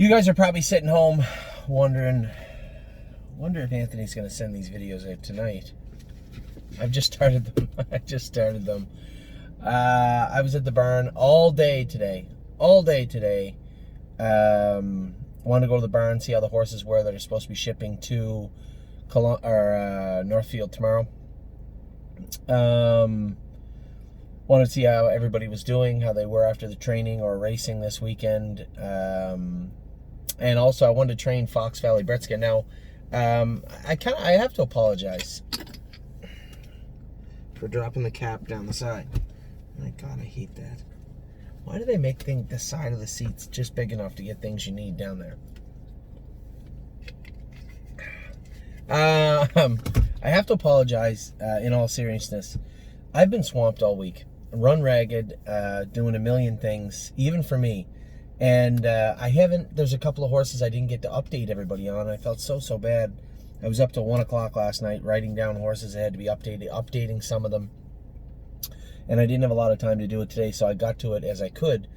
You guys are probably sitting home wondering, wonder if Anthony's going to send these videos out tonight. I've just started them. I was at the barn all day today. Wanted to go to the barn, see how the horses were that are supposed to be shipping to Northfield tomorrow. Wanted to see how everybody was doing, how they were after the training or racing this weekend. And also I wanted to train Fox Valley Brittsget. Now, I have to apologize for dropping the cap down the side. My God, I hate that. Why do they make the side of the seats just big enough to get things you need down there? I have to apologize in all seriousness. I've been swamped all week, run ragged, doing a million things, even for me. And there's a couple of horses I didn't get to update everybody on. I felt so bad. I was up till 1 o'clock last night writing down horses that had to be updating some of them. And I didn't have a lot of time to do it today, so I got to it as I could.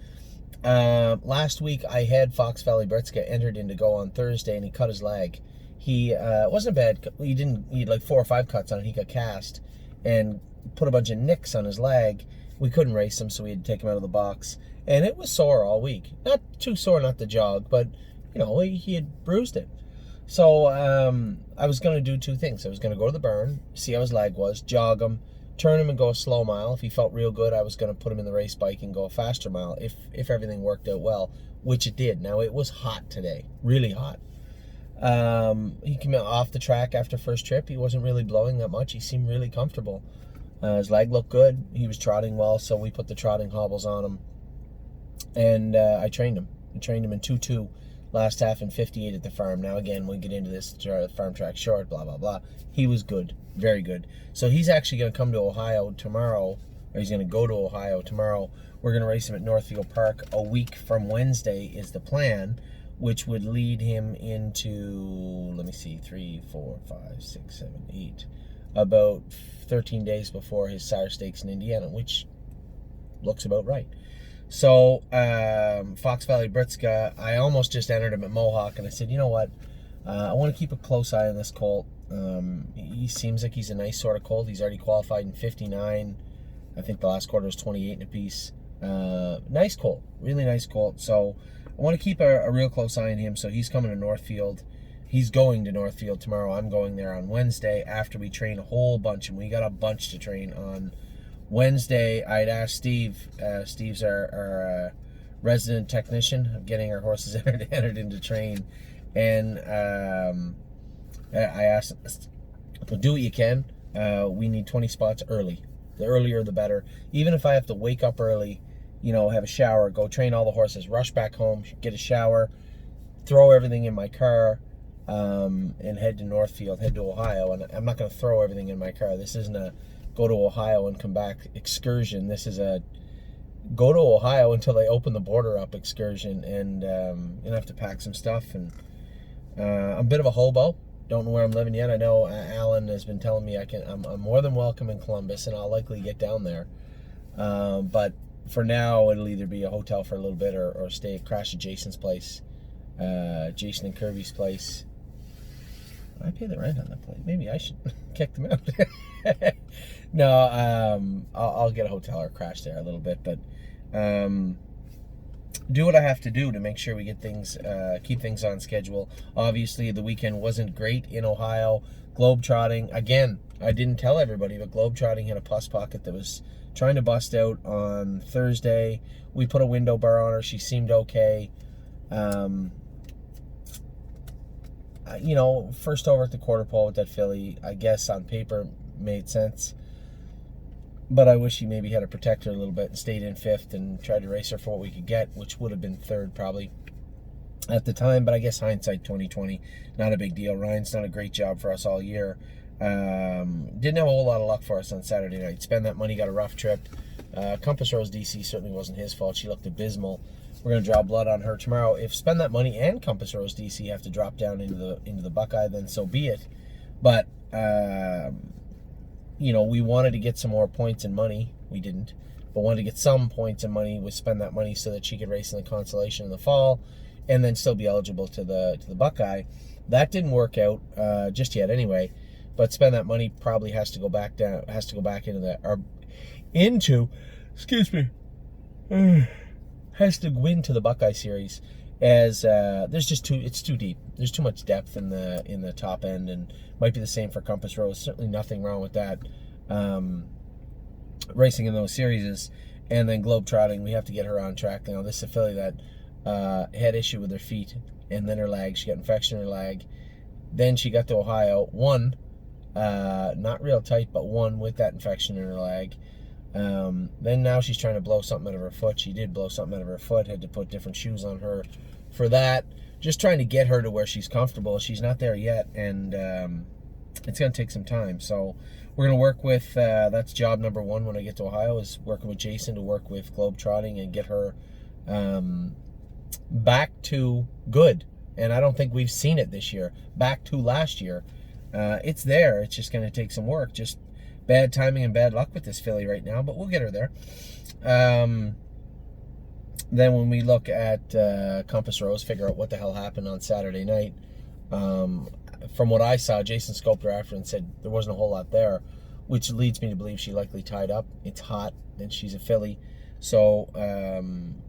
Last week, I had Fox Valley Brittsget entered in to go on Thursday, and he cut his leg. He wasn't a bad. He had like 4 or 5 cuts on it. He got cast and put a bunch of nicks on his leg. We couldn't race him, so we had to take him out of the box. And it was sore all week. Not too sore not to jog, but, you know, he had bruised it. So I was going to do 2 things. I was going to go to the barn, see how his leg was, jog him, turn him and go a slow mile. If he felt real good, I was going to put him in the race bike and go a faster mile if everything worked out well, which it did. Now, it was hot today, really hot. He came off the track after first trip. He wasn't really blowing that much. He seemed really comfortable. His leg looked good. He was trotting well, so we put the trotting hobbles on him. And I trained him. I trained him in 2-2 last half and 58 at the farm. Now, again, we get into this farm track short, blah, blah, blah. He was good, very good. So he's actually going to come to Ohio tomorrow, or he's going to go to Ohio tomorrow. We're going to race him at Northfield Park a week from Wednesday is the plan, which would lead him into, let me see, 3, 4, 5, 6, 7, 8, about 13 days before his Sire Stakes in Indiana, which looks about right. So, Fox Valley Brittsget, I almost just entered him at Mohawk, and I said, you know what, I want to keep a close eye on this colt. He seems like he's a nice sort of colt. He's already qualified in 59. I think the last quarter was 28 in a piece. Nice colt, really nice colt. So, I want to keep a real close eye on him. So, he's coming to Northfield. He's going to Northfield tomorrow. I'm going there on Wednesday after we train a whole bunch, and we got a bunch to train on Wednesday. I'd asked Steve. Steve's our resident technician of getting our horses entered into train, and I asked him, well, do what you can. We need 20 spots early. The earlier the better. Even if I have to wake up early, you know, have a shower, go train all the horses, rush back home, get a shower, throw everything in my car, and head to Northfield, head to Ohio. And I'm not going to throw everything in my car. This isn't a go to Ohio and come back excursion. This is a go to Ohio until they open the border up excursion, and you'll have to pack some stuff. And I'm a bit of a hobo. Don't know where I'm living yet. I know Alan has been telling me I'm more than welcome in Columbus, and I'll likely get down there. But for now, it'll either be a hotel for a little bit or crash at Jason's place, Jason and Kirby's place. I pay the rent on that place. Maybe I should kick them out. No, I'll get a hotel or crash there a little bit, but do what I have to do to make sure we get things, keep things on schedule. Obviously, the weekend wasn't great in Ohio. Globetrotting, again, I didn't tell everybody, but Globetrotting had a pus pocket that was trying to bust out on Thursday. We put a window bar on her. She seemed okay. You know, first over at the quarter pole with that filly, I guess on paper made sense. But I wish he maybe had to protect her a little bit and stayed in 5th and tried to race her for what we could get, which would have been 3rd probably at the time. But I guess hindsight 2020, not a big deal. Ryan's done a great job for us all year. Didn't have a whole lot of luck for us on Saturday night. Spend that money, got a rough trip. Compass Rose DC certainly wasn't his fault. She looked abysmal. We're going to draw blood on her tomorrow. If Spend That Money and Compass Rose DC have to drop down into the Buckeye, then so be it. But you know, we wanted to get some more points and money. We didn't, but wanted to get some points and money with Spend That Money so that she could race in the Consolation in the fall. and then still be eligible to the Buckeye. That didn't work out just yet anyway. But spend that money probably has to go back down, has to go back into that, or into, excuse me, has to go into the Buckeye series, as there's just it's too deep. There's too much depth in the top end, and might be the same for Compass Rose. Certainly nothing wrong with that. Racing in those series, and then Globetrotting, we have to get her on track. You know, this is a filly that had issue with her feet and then her leg. She got infection in her leg. Then she got to Ohio, won, not real tight, but won with that infection in her leg. Then now she's trying to blow something out of her foot. She did blow something out of her foot, had to put different shoes on her for that. Just trying to get her to where she's comfortable. She's not there yet, and it's going to take some time. So we're going to work with, that's job number one when I get to Ohio, is working with Jason to work with Globetrotting and get her back to good. And I don't think we've seen it this year. Back to last year. It's there. It's just going to take some work. Just bad timing and bad luck with this filly right now, but we'll get her there. Then when we look at Compass Rose, figure out what the hell happened on Saturday night. From what I saw, Jason scoped her after and said there wasn't a whole lot there, which leads me to believe she likely tied up. It's hot, and she's a filly. So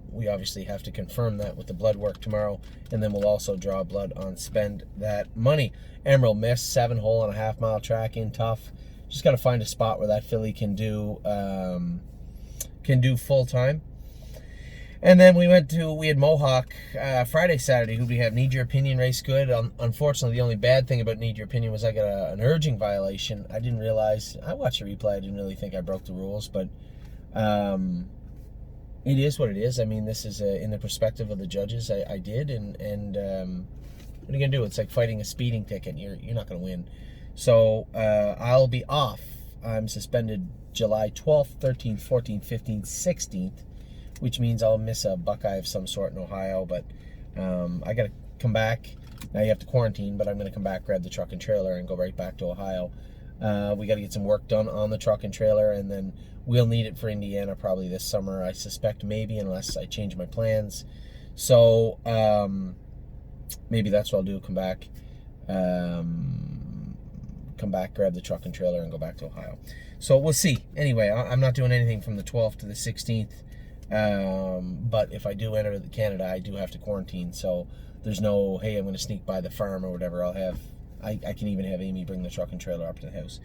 we obviously have to confirm that with the blood work tomorrow, and then we'll also draw blood on spend that money. Emerald missed 7-hole-and-a-half mile track in tough. Just got to find a spot where that filly can do full time. And then we had Mohawk Friday, Saturday. Who we have? Need Your Opinion race good. Unfortunately, the only bad thing about Need Your Opinion was I got an urging violation. I didn't realize. I watched the replay. I didn't really think I broke the rules, but it is what it is. I mean, this is in the perspective of the judges. I did, and what are you gonna do? It's like fighting a speeding ticket. You're not gonna win. So I'll be off. I'm suspended July 12th, 13th, 14th, 15th, 16th, which means I'll miss a Buckeye of some sort in Ohio. But I got to come back. Now you have to quarantine, but I'm going to come back, grab the truck and trailer, and go right back to Ohio. We got to get some work done on the truck and trailer, and then we'll need it for Indiana probably this summer. I suspect maybe, unless I change my plans. So maybe that's what I'll do. Come back, grab the truck and trailer, and go back to Ohio. So we'll see. Anyway, I'm not doing anything from the 12th to the 16th. But if I do enter Canada, I do have to quarantine. So there's no, hey, I'm going to sneak by the farm or whatever. I can even have Amy bring the truck and trailer up to the house.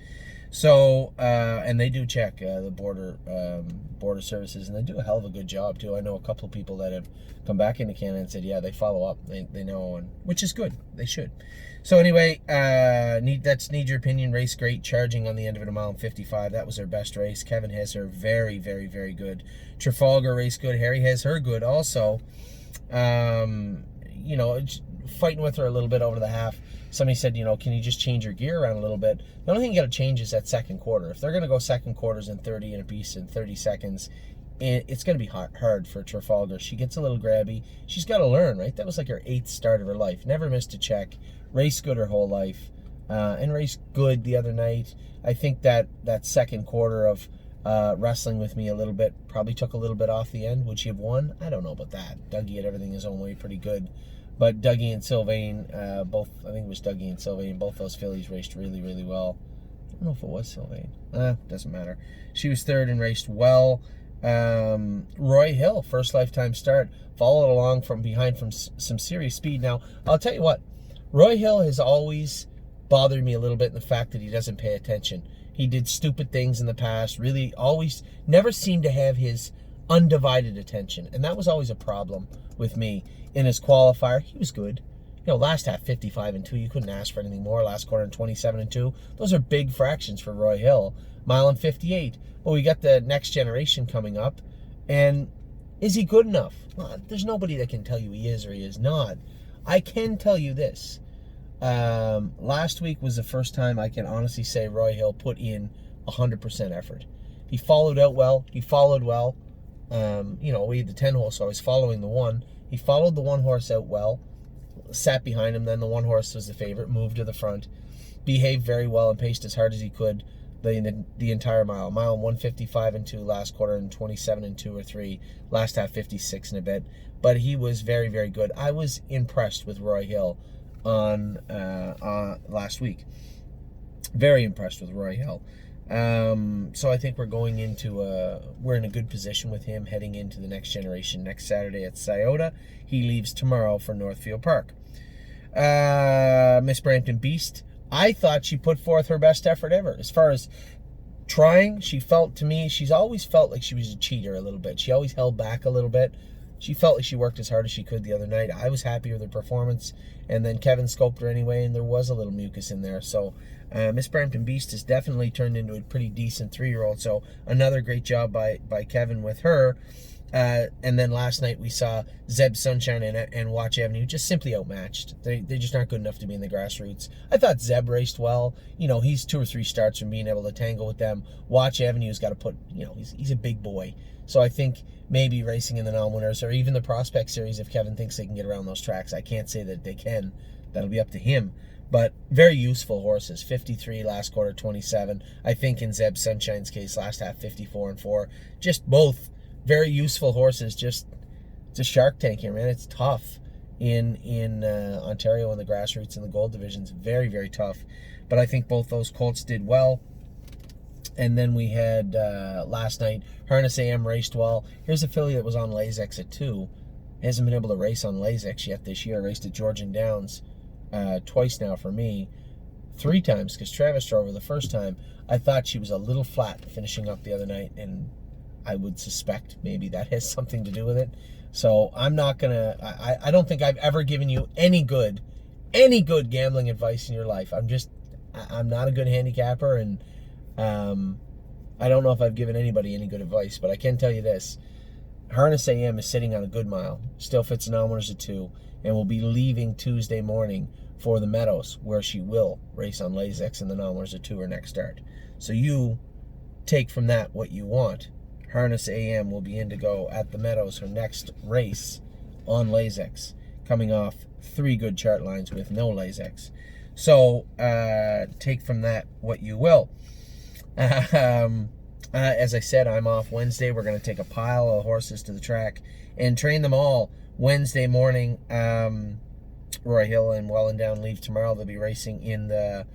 So, and they do check the border services, and they do a hell of a good job too. I know a couple of people that have come back into Canada and said, yeah, they follow up. They know, and which is good. They should. So anyway, Need Your Opinion race great, charging on the end of it, 1:55. That was her best race. Kevin has her very, very, very good. Trafalgar race good. Harry has her good also. You know, fighting with her a little bit over the half. Somebody said, you know, can you just change your gear around a little bit? The only thing you got to change is that second quarter. If they're going to go second quarters in 30 and a piece in 30 seconds, it's going to be hard for Trafalgar. She gets a little grabby. She's got to learn, right? That was like her 8th start of her life. Never missed a check. Raced good her whole life. And raced good the other night. I think that second quarter of wrestling with me a little bit probably took a little bit off the end. Would she have won? I don't know about that. Dougie had everything his own way pretty good. But Dougie and Sylvain, both, I think it was Dougie and Sylvain, both those fillies raced really, really well. I don't know if it was Sylvain. Doesn't matter. She was third and raced well. Roy Hill, first lifetime start, followed along from behind from some serious speed. Now, I'll tell you what, Roy Hill has always bothered me a little bit in the fact that he doesn't pay attention. He did stupid things in the past, really always, never seemed to have his undivided attention. And that was always a problem with me. In his qualifier, he was good. You know, last half 55 and 2, you couldn't ask for anything more. Last quarter in 27 and 2, those are big fractions for Roy Hill. Mile and 58. But we got the next generation coming up, and is he good enough? Well, there's nobody that can tell you he is or he is not. I can tell you this. Last week was the first time I can honestly say Roy Hill put in 100% effort. He followed out well. He followed well. You know, we had the 10-hole, so I was following the 1. He followed the 1 horse out well, sat behind him, then the 1 horse was the favorite, moved to the front, behaved very well and paced as hard as he could the entire mile. Mile 1:55 and 2 last quarter, and 27 and 2 or 3 last half 56 and a bit. but he was very, very good. I was impressed with Roy Hill on last week. Very impressed with Roy Hill. So I think we're we're in a good position with him heading into the next generation next Saturday at Scioto. He leaves tomorrow for Northfield Park. Miss Brampton Beast, I thought she put forth her best effort ever. As far as trying, she's always felt like she was a cheater a little bit. She always held back a little bit. She felt like she worked as hard as she could the other night. I was happy with her performance. And then Kevin scoped her anyway, and there was a little mucus in there. So Miss Brampton Beast has definitely turned into a pretty decent 3-year-old. So another great job by Kevin with her. And then last night we saw Zeb Sunshine and Watch Avenue just simply outmatched. They just aren't good enough to be in the grassroots. I thought Zeb raced well. You know, he's 2 or 3 starts from being able to tangle with them. Watch Avenue's got to put, you know, he's a big boy. So I think maybe racing in the non-winners or even the Prospect Series, if Kevin thinks they can get around those tracks. I can't say that they can. That'll be up to him. But very useful horses. 53 last quarter, 27. I think in Zeb Sunshine's case, last half 54 and 4. Just both very useful horses. It's a Shark Tank here, man. It's tough in Ontario in the grassroots and the gold divisions. Very, very tough. But I think both those colts did well. And then we had last night, Harness AM raced well. Here's a filly that was on Lasix at 2. Hasn't been able to race on Lasix yet this year. Raced at Georgian Downs twice now for me. 3 times because Travis drove her the first time. I thought she was a little flat finishing up the other night, and I would suspect maybe that has something to do with it. So I'm not going to... I don't think I've ever given you any good gambling advice in your life. I'm not a good handicapper, and I don't know if I've given anybody any good advice, but I can tell you this. Harness AM is sitting on a good mile. Still fits an hours at 2, and will be leaving Tuesday morning for the Meadows, where she will race on Lasix in the non-winners at 2 her next start. So you take from that what you want. Harness AM will be in to go at the Meadows her next race on Lasix, coming off 3 good chart lines with no Lasix. So take from that what you will. As I said, I'm off Wednesday. We're going to take a pile of horses to the track and train them all Wednesday morning. Roy Hill and Wellandown leave tomorrow. They'll be racing in the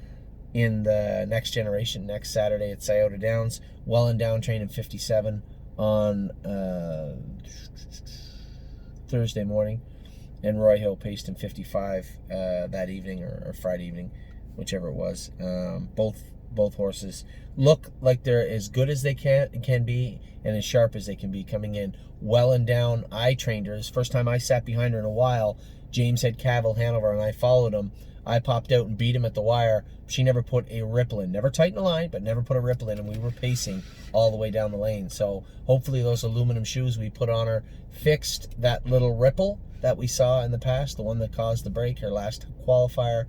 next generation next Saturday at Scioto Downs. Wellandown training 57 on Thursday morning, and Roy Hill paced in 55 that evening or Friday evening, whichever it was. Both horses look like they're as good as they can be and as sharp as they can be coming in. Wellandown, I trained her. It's the first time I sat behind her in a while. James had Cavill Hanover, and I followed him. I popped out and beat him at the wire. She never put a ripple in. Never tightened a line, but never put a ripple in, and we were pacing all the way down the lane. So hopefully those aluminum shoes we put on her fixed that little ripple that we saw in the past, the one that caused the break, her last qualifier,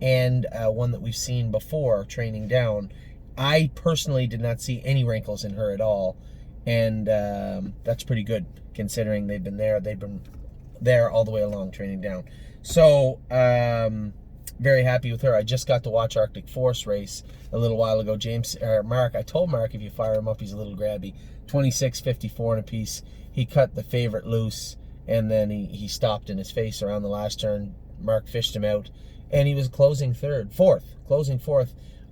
and one that we've seen before training down. I personally did not see any wrinkles in her at all, and that's pretty good considering they've been there all the way along training down. So very happy with her. I just got to watch Arctic Force race a little while ago. Mark, I told Mark if you fire him up, he's a little grabby. 26.54 in a piece. He cut the favorite loose, and then he stopped in his face around the last turn. Mark fished him out, and he was closing fourth.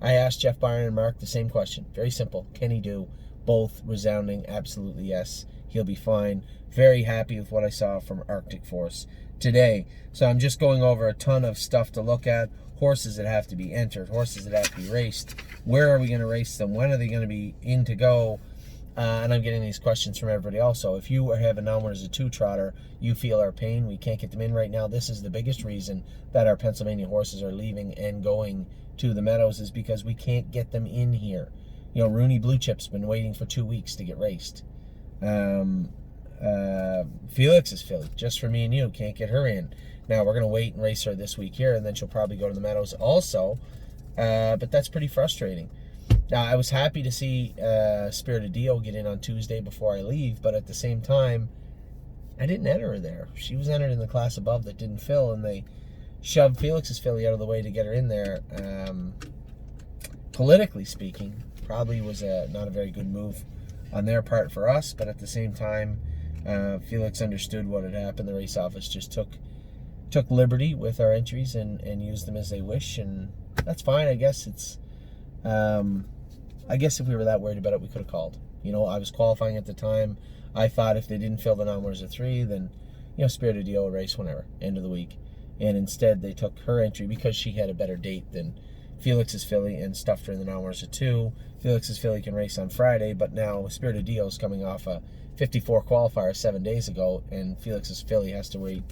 I asked Jeff Byron and Mark the same question. Very simple. Can he do? Both resounding absolutely yes. He'll be fine. Very happy with what I saw from Arctic Force today. So I'm just going over a ton of stuff to look at. Horses that have to be entered, horses that have to be raced. Where are we going to race them? When are they going to be in to go? And I'm getting these questions from everybody also. If you have a non-winners of 2 trotter, you feel our pain. We can't get them in right now. This is the biggest reason that our Pennsylvania horses are leaving and going to the Meadows, is because we can't get them in here. You know, Rooney Blue Chip's been waiting for 2 weeks to get raced. Felix's filly, just for me and you, can't get her in. Now we're going to wait and race her this week here, and then she'll probably go to the Meadows also. But that's pretty frustrating. Now, I was happy to see Spirit of Dio get in on Tuesday before I leave, but at the same time, I didn't enter her there. She was entered in the class above that didn't fill, and they shoved Felix's filly out of the way to get her in there. Politically speaking, probably was not a very good move on their part for us, but at the same time, Felix understood what had happened. The race office just took liberty with our entries and used them as they wish, and that's fine. I guess it's I guess if we were that worried about it, we could have called. You know, I was qualifying at the time. I thought if they didn't fill the non-winners of 3, then, you know, Spirit of Dio would race whenever, end of the week. And instead, they took her entry because she had a better date than Felix's filly and stuffed her in the non-winners of 2. Felix's filly can race on Friday, but now Spirit of Dio is coming off a 54 qualifier 7 days ago, and Felix's filly has to wait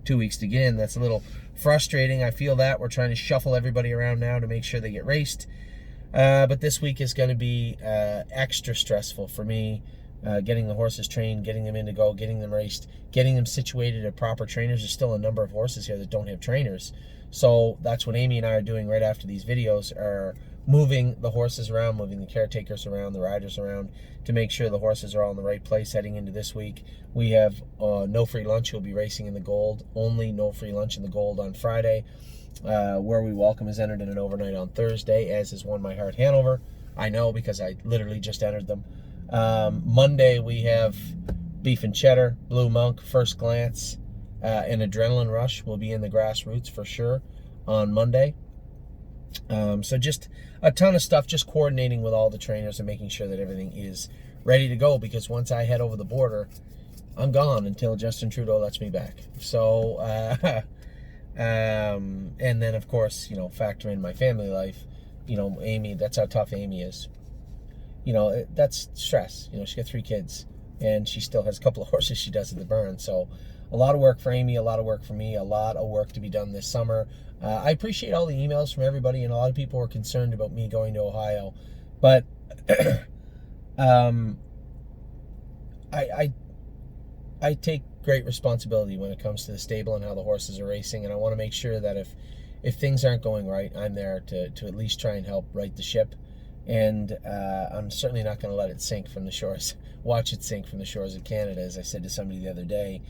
2 weeks to get in. That's a little frustrating. I feel that. We're trying to shuffle everybody around now to make sure they get raced. But this week is going to be extra stressful for me. Getting the horses trained, getting them in to go, getting them raced, getting them situated at proper trainers. There's still a number of horses here that don't have trainers. So that's what Amy and I are doing right after these videos, are moving the horses around, moving the caretakers around, the riders around, to make sure the horses are all in the right place heading into this week. We have no free lunch. We'll be racing in the Gold. Only no free lunch in the Gold on Friday. Where We Welcome is entered in an overnight on Thursday, as is One My Heart Hanover. I know because I literally just entered them. Monday we have Beef and Cheddar, Blue Monk, First Glance, and Adrenaline Rush will be in the Grassroots for sure on Monday. So just a ton of stuff, just coordinating with all the trainers and making sure that everything is ready to go, because once I head over the border, I'm gone until Justin Trudeau lets me back. So, and then of course, you know, factor in my family life. You know, Amy, that's how tough Amy is. You know, that's stress. You know, she's got 3 kids, and she still has a couple of horses she does at the burn. So a lot of work for Amy, a lot of work for me, a lot of work to be done this summer. I appreciate all the emails from everybody, and a lot of people were concerned about me going to Ohio. But I take great responsibility when it comes to the stable and how the horses are racing, and I want to make sure that if things aren't going right, I'm there to at least try and help right the ship. And I'm certainly not going to let it sink from the shores, watch it sink from the shores of Canada. As I said to somebody the other day,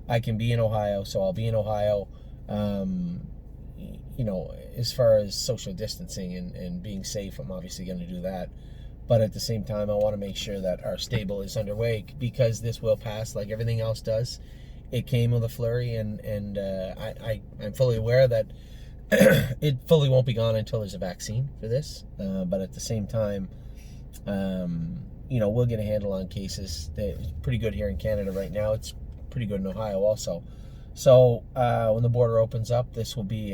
I can be in Ohio, so I'll be in Ohio. You know, as far as social distancing and being safe, I'm obviously going to do that. But at the same time, I want to make sure that our stable is underway, because this will pass like everything else does. It came with a flurry, and I'm fully aware that it fully won't be gone until there's a vaccine for this. But at the same time, you know, we'll get a handle on cases. It's pretty good here in Canada right now. It's pretty good in Ohio also. So when the border opens up, this will be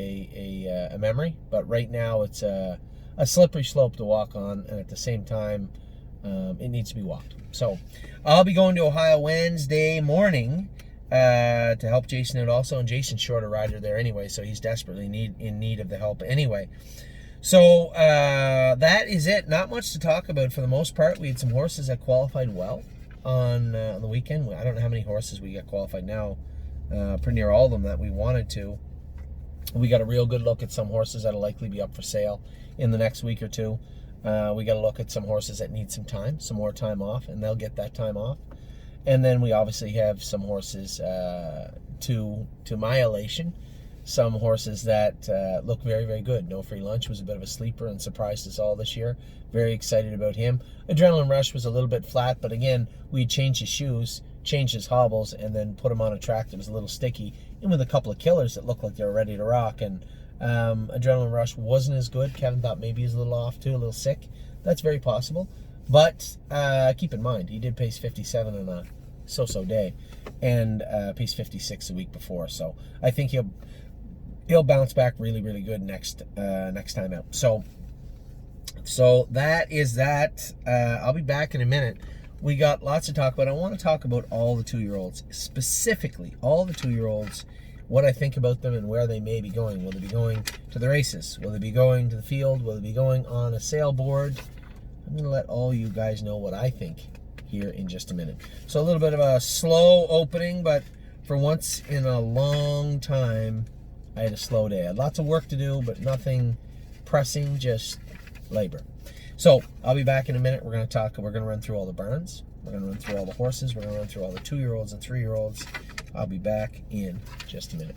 a memory. But right now, it's a slippery slope to walk on, and at the same time, it needs to be walked. So I'll be going to Ohio Wednesday morning to help Jason out also, and Jason's short a rider there anyway, so he's desperately in need of the help anyway. So that is it. Not much to talk about for the most part. We had some horses that qualified well on the weekend. I don't know how many horses we got qualified now. Pretty near all of them that we wanted to. We got a real good look at some horses that'll likely be up for sale in the next week or two. We got to look at some horses that need some time, some more time off, and they'll get that time off. And then we obviously have some horses, to my elation, some horses that look very, very good. No Free Lunch was a bit of a sleeper and surprised us all this year. Very excited about him. Adrenaline Rush was a little bit flat, but again, we changed his shoes, changed his hobbles, and then put him on a track that was a little sticky, and with a couple of killers that looked like they were ready to rock. And Adrenaline Rush wasn't as good. Kevin thought maybe he was a little off too, a little sick. That's very possible. But keep in mind, he did pace 57 on a so-so day, and pace 56 a week before. So I think he'll bounce back really, really good next time out. So that is that. I'll be back in a minute. We got lots to talk about. I want to talk about all the 2-year-olds, specifically all the 2-year-olds, what I think about them and where they may be going. Will they be going to the races? Will they be going to the field? Will they be going on a sailboard? I'm going to let all you guys know what I think here in just a minute. So a little bit of a slow opening, but for once in a long time, I had a slow day. I had lots of work to do, but nothing pressing, just labor. So I'll be back in a minute. We're going to run through all the barns. We're going to run through all the horses. We're going to run through all the 2-year-olds and 3-year-olds. I'll be back in just a minute.